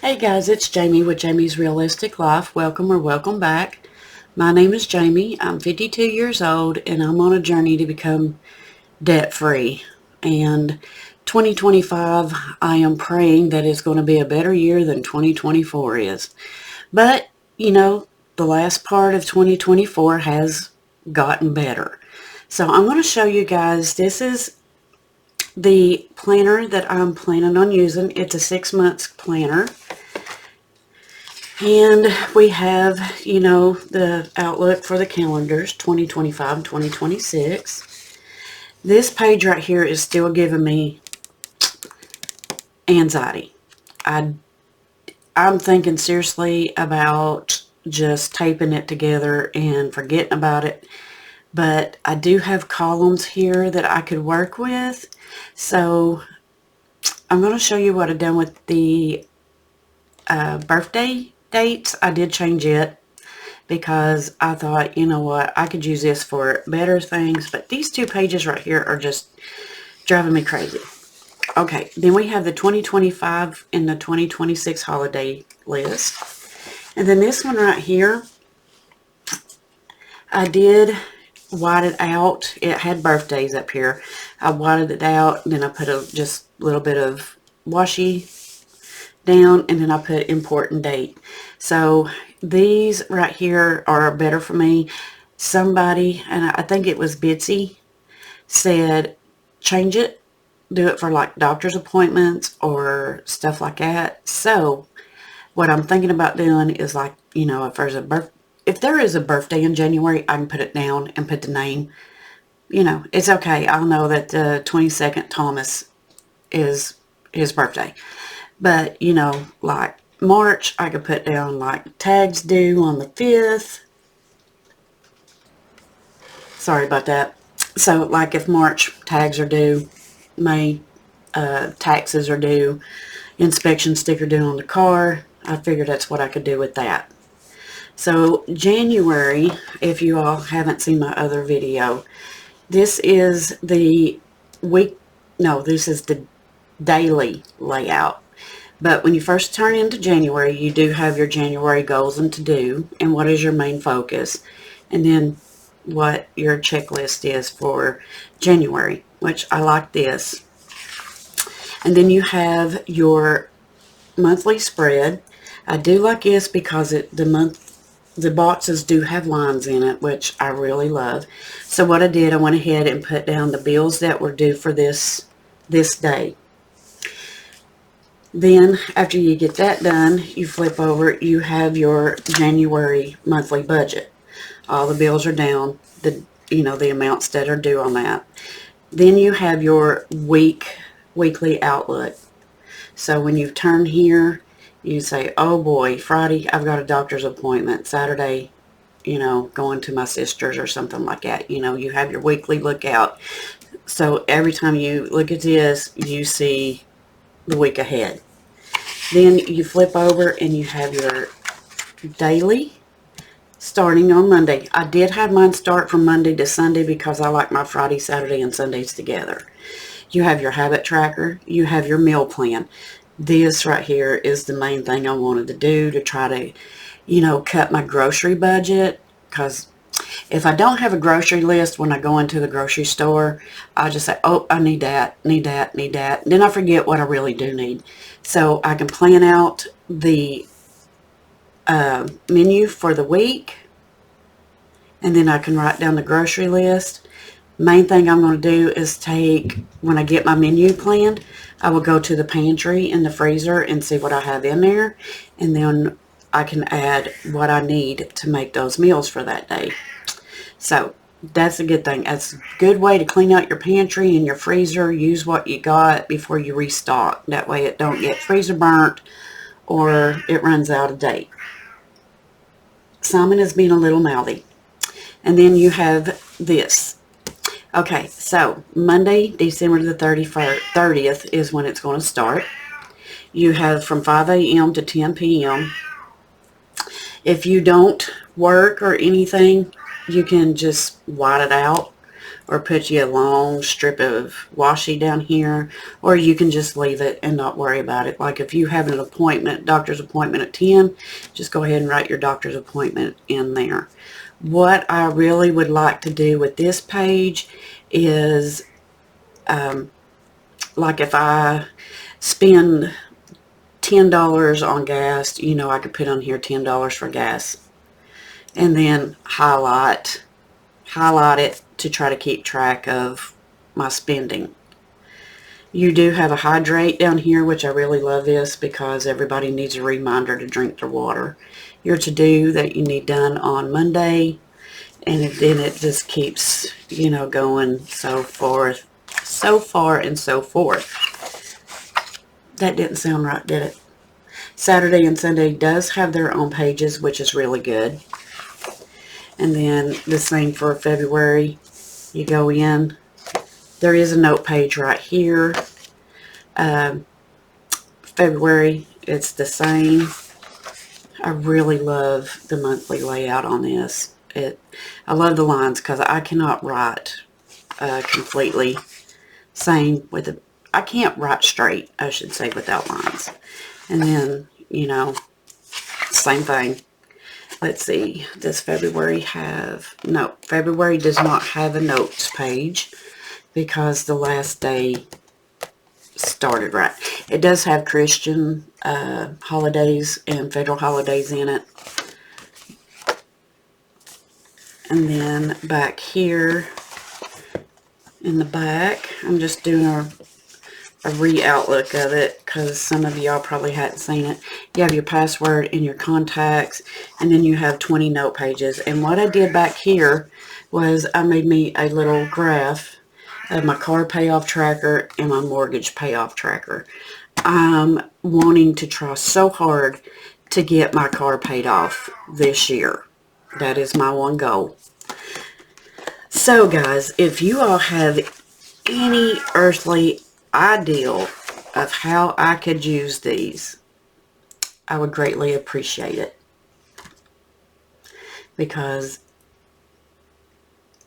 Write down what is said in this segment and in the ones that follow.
Hey guys, it's Jamie with Jamie's Realistic Life. Welcome or welcome back. My name is Jamie. I'm 52 years old and I'm on a journey to become debt free. And 2025, I am praying that it's going to be a better year than 2024 is. But, the last part of 2024 has gotten better. So I'm going to show you guys, this is the planner that I'm planning on using. It's a 6 months planner. And we have, the outlook for the calendars, 2025 and 2026. This page right here is still giving me anxiety. I'm thinking seriously about just taping it together and forgetting about it. But I do have columns here that I could work with. So I'm going to show you what I've done with the birthday dates. I did change it because I thought, you know what, I could use this for better things, but these two pages right here are just driving me crazy. Okay, then we have the 2025 and the 2026 holiday list. And then this one right here, I did white it out. It had birthdays up here. I whited it out, and then I put just a little bit of washi down, and then I put important date. So these right here are better for me. Somebody, and I think it was Bitsy, said change it, do it for like doctor's appointments or stuff like that. So what I'm thinking about doing is, like, if there is a birthday in January, I can put it down and put the name. It's okay. I'll know that the 22nd Thomas is his birthday. But, like March, I could put down like tags due on the 5th. Sorry about that. So, like, if March tags are due, May taxes are due, inspection sticker due on the car, I figured that's what I could do with that. So, January, if you all haven't seen my other video, this is the this is the daily layout. But when you first turn into January, you do have your January goals and to do, and what is your main focus, and then what your checklist is for January, which I like this. And then you have your monthly spread. I do like this because the boxes do have lines in it, which I really love. So what I did, I went ahead and put down the bills that were due for this day. Then after you get that done, you flip over, you have your January monthly budget. All the bills are down, the amounts that are due on that. Then you have your weekly outlook. So when you turn here, you say, oh boy, Friday I've got a doctor's appointment. Saturday, going to my sister's or something like that. You have your weekly lookout. So every time you look at this, you see the week ahead. Then you flip over and you have your daily starting on Monday. I did have mine start from Monday to Sunday because I like my Friday, Saturday, and Sundays together. You have your habit tracker. You have your meal plan. This right here is the main thing I wanted to do to try to, cut my grocery budget, because if I don't have a grocery list when I go into the grocery store, I just say, oh, I need that, need that, need that. Then I forget what I really do need. So I can plan out the menu for the week, and then I can write down the grocery list. Main thing I'm going to do is when I get my menu planned, I will go to the pantry and the freezer and see what I have in there, and then I can add what I need to make those meals for that day. So that's a good thing. That's a good way to clean out your pantry and your freezer. Use what you got before you restock. That way it don't get freezer burnt or it runs out of date. Simon is being a little mouthy. And then you have this. Okay, so Monday, December the 30th is when it's going to start. You have from 5 a.m. to 10 p.m. If you don't work or anything, you can just white it out, or put you a long strip of washi down here, or you can just leave it and not worry about it. Like if you have an appointment, doctor's appointment at 10, just go ahead and write your doctor's appointment in there. What I really would like to do with this page is, like if I spend $10 on gas, you know, I could put on here $10 for gas, and then highlight it to try to keep track of my spending. You do have a hydrate down here, which I really love this because everybody needs a reminder to drink their water. Your to-do that you need done on Monday, and then it just keeps, you know, going so forth, so far and so forth. That didn't sound right, did it? Saturday and Sunday does have their own pages, which is really good. And then the same for February. You go in. There is a note page right here. February, it's the same. I really love the monthly layout on this. I love the lines because I cannot write completely. Same with the, I can't write straight, I should say, without lines. And then, you know, same thing. Let's see, does February have, no, February does not have a notes page because the last day started right. It does have Christian holidays and federal holidays in it. And then back here in the back, I'm just doing a re-outlook of it because some of y'all probably hadn't seen it. You have your password and your contacts, and then you have 20 note pages. And what I did back here was I made me a little graph of my car payoff tracker and my mortgage payoff tracker. I'm wanting to try so hard to get my car paid off this year. That is my one goal. So guys, if you all have any earthly idea of how I could use these, I would greatly appreciate it, because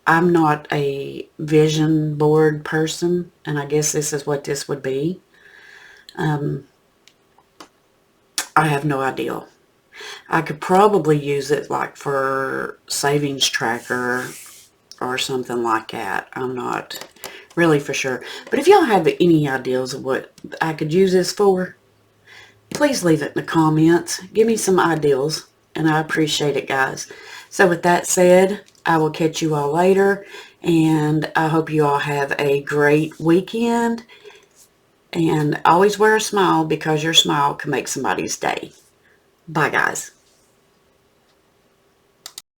I'm not a vision board person, and I guess this is what this would be. I have no idea. I could probably use it like for savings tracker or something like that. I'm not really for sure. But if y'all have any ideas of what I could use this for, please leave it in the comments. Give me some ideas, and I appreciate it, guys. So with that said, I will catch you all later, and I hope you all have a great weekend. And always wear a smile, because your smile can make somebody's day. Bye, guys.